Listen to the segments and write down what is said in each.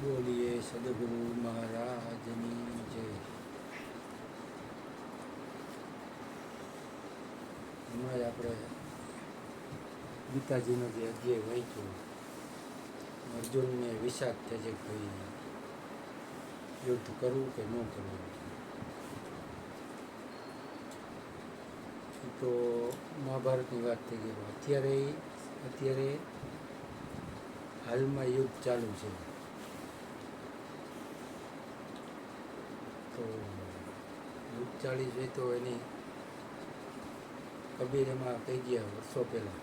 બોલીએ સદગુરુ મહારાજની જય. હમણાં જ આપણે ગીતાજીનો જે અધ્યાય વાંચ્યો, અર્જુનને વિષાદ થાય છે કે ભાઈ યુદ્ધ કરવું કે ન કરવું. તો મહાભારતની વાત થઈ ગઈ. અત્યારે હાલમાં યુદ્ધ ચાલુ છે. તો યુદ્ધ ચાલી છે તો એની કબીર એમાં કહી ગયા વર્ષો પહેલાં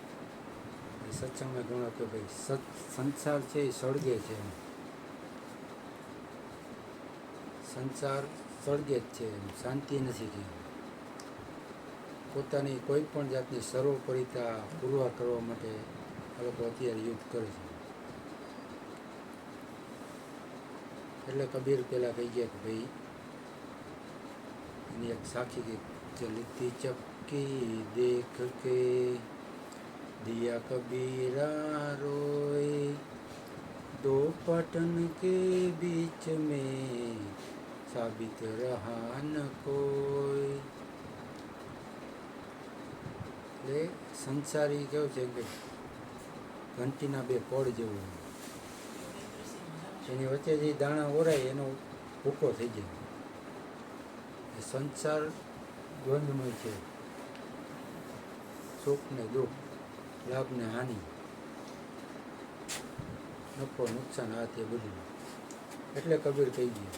સત્સંગમાં ઘણો કે ભાઈ સંસાર છે એ સળગે છે. સંસાર સળગે જ છે, શાંતિ નથી કે પોતાની કોઈ પણ જાતની સર્વોપરિતા પુરવાર કરવા માટે આ લોકો અત્યારે યુદ્ધ કરે છે. એટલે કબીર પહેલાં કહી ગયા કે ભાઈ એની એક સાખી કે ચલતી ચપકી દેખ કે દિયા કબીરા રોય, दो पटन के बीच में साबित रहा न कोई. એટલે સંસારી કેવું છે કે ઘંટીના બે પડ જેવું, એની વચ્ચે જે દાણા ઓરાય એનો ભૂકો થઈ જાય. સંસાર દ્વંદ્વમય છે, સુખ ને દુઃખ, લાભ ને હાનિ, નફો નુકસાન, આ તે બધું. એટલે કબીર કહી ગયું.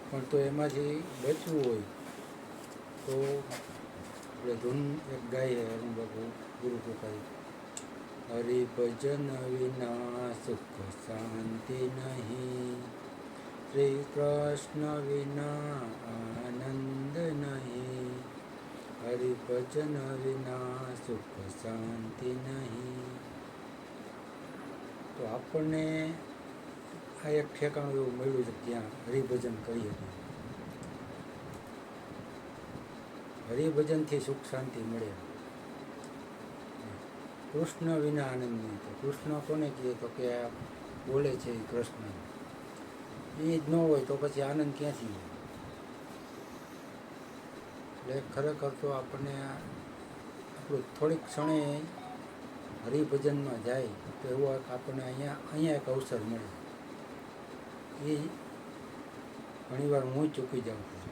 પણ તો એમાંથી બચવું હોય તો આપણે ધૂન એક ગાય અરુણ બાપુ ગુરુ કૃપાઈ, હરિભજન વિના સુખ શાંતિ નહીં, શ્રી કૃષ્ણ વિના આનંદ નહીં, હરિભજન વિના સુખ શાંતિ નહીં. તો આપણને આ એક ઠેકાણું એવું મળ્યું છે ત્યાં હરિભજન કરીએ. હરિભજનથી સુખ શાંતિ મળે. કૃષ્ણ વિના આનંદ નહીં. તો કૃષ્ણ કોને કહીએ તો કે આ બોલે છે એ કૃષ્ણ, એ જ ન હોય તો પછી આનંદ ક્યાંથી હોય. એટલે ખરેખર તો આપણને આપણું થોડીક ક્ષણે હરિભજનમાં જાય તો એવો આપણને અહીંયા એક અવસર મળે. એ ઘણીવાર હું ચૂકી જાઉં છું,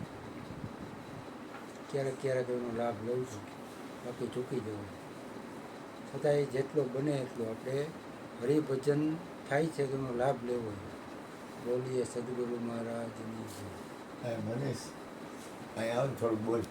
ક્યારેક એનો લાભ લઉં છું, બાકી ચૂકી જવાય. છતાંય જેટલો બને એટલો આપણે હરિભજન થાય છે કે એનો લાભ લેવો. બોલીએ સદગુરુ મહારાજની જય. મનીષ અહીં આવ થોડુંક બોલ.